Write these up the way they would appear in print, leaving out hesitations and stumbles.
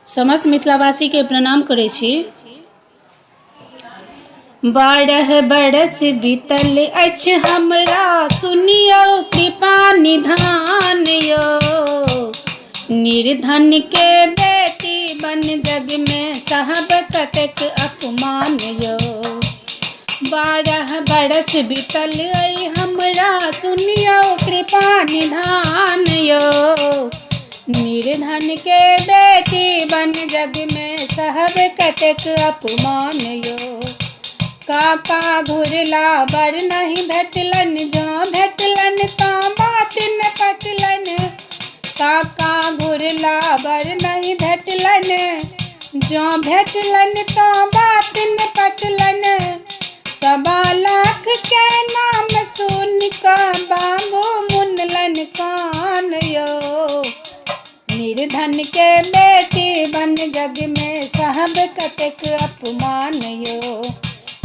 समस्त मिथिलावासी के प्रणाम करै छी। 12 बरस बीतल अछि हमरा, सुनियो कृपा निधान यो। निर्धन के बेटी बन जग में सहब कतेक अपमान यो। 12 बरस बीतल अछि हमरा, सुनियो कृपा निधान यो। निर्धन के बेटी बन जग में सहब कतेक अपमान यो। काका घुरला बर नहीं भेटलन, जो भेटलन तो बात न पटलन। काका घुरला बर नहीं भेटलन, जो भेटलन तो बात न पटलन। 1.25 लाख के नाम सुन का बाबू मुनलन कान यो। निर्धन के बेटी बन जग में सहब कतेक अपमान यो।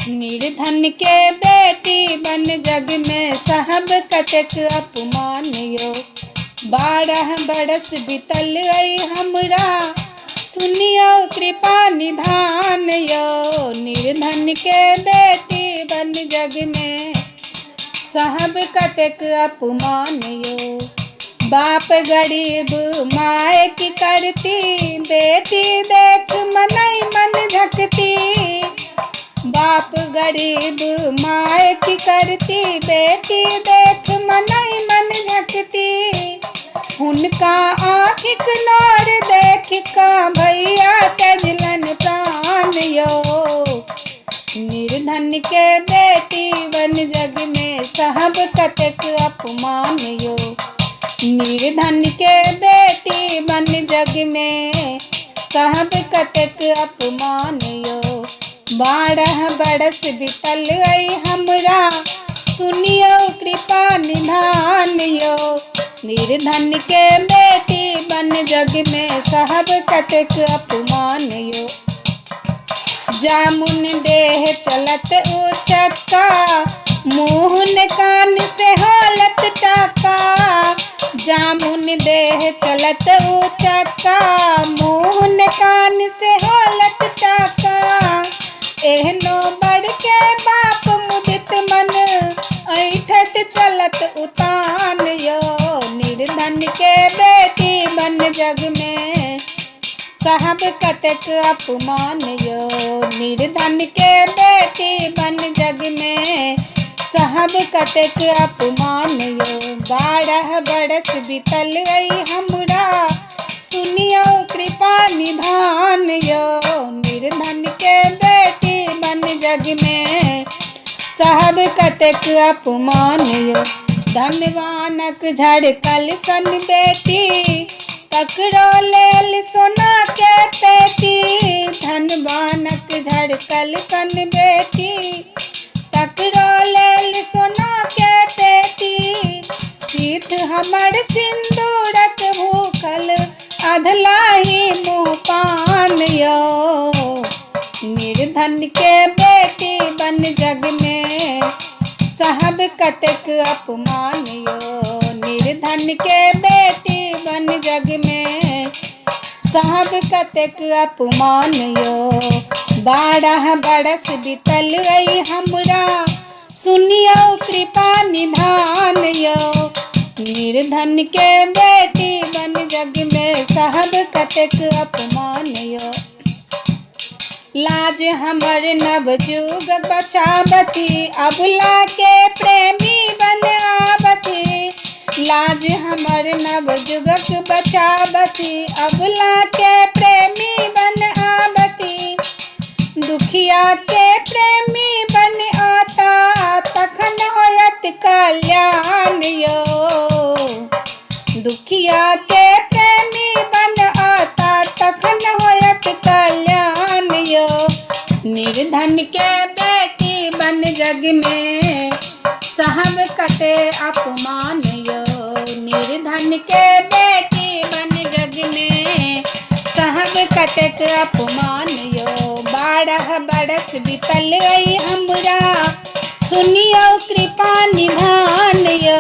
निर्धन के बेटी बन जग में सहब कतेक अपमान यो। 12 बरस बीतल आई हमरा, सुनियो कृपा निधान यो। निर्धन के बेटी बन जग में सहब कतेक अपमान यो। बाप गरीब माए की करती, बेटी देख मनई मन झकती। बाप गरीब माए की करती, बेटी देख मनई मन झकती। उनका आँखिक नौर देख का भैया त्यजलन प्राण यो। निर्धन के बेटी बन जग में सहब कतेक अपमान यो। निर्धन के बेटी बन जग में सहब कतेक अपमान यो। 12 बरस बीतल आई हमरा, सुनियो कृपा निधान यो। निर्धन के बेटी बन जग में सहब कतेक अपमान यो। जामुन देह चलत उचक्का, मुँह कान से हालत टाका। जामुन देह चलत उचक्का, मुँह कान से हालत टाका। एहनो बड़ के बाप मुदित मन, ऐठत चलत उतान यो। निर्धन के बेटी बन जग में सहब कतेक अपमान यो। निर्धन के बेटी बन जग में सहब कतेक अपमान यो। 12 बरस बीतल आई हमरा, सुनियो कृपा निधान यो। निर्धन के बेटी बन जग में सहब कतेक अपमान यो। धनवानक झड़कल सन बेटी, तकरो लेल सोना के पेटी। धनवानक झड़कल सन बेटी, तकरो लेल सोना के पेटी। सीत हमर सिंदूरक भूखल, अधलाही मुँह पान यो। निर्धन के बेटी बन जग में सहब कतेक अपमान यो। निर्धन के बेटी बन जग में सहब कतेक अपमान यो। 12 बरस बीतल आई हमरा, सुनियो कृपा निधान यो। निर्धन के बेटी बन जग में सहब कतेक अपमान यो। लाज हमर नवजुग बचावती, अबला के प्रेमी बन आवती। लाज हमर नवजुगक बचावती, अबला के प्रेमी बन आवती। दुखिया के प्रेमी बन आता, तखन होयत कल्याण यो। दुखिया के प्रेमी बन आता, तखन होयत कल्याण यो। निर्धन के बेटी बन जग में सहब कते अपमान यो। निर्धन के बेटी बन जग में सहब कतेक अपमान यो। 12 बरस बीतल आई हमरा, सुनियो कृपा निधान यो।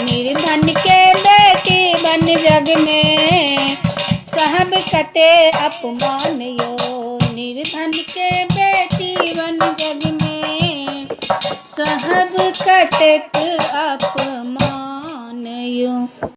निर्धन के बेटी बन जग में सहब कते अपमान यो, निर्धन के बेटी बन जग में सहब कतेक अपमान यो।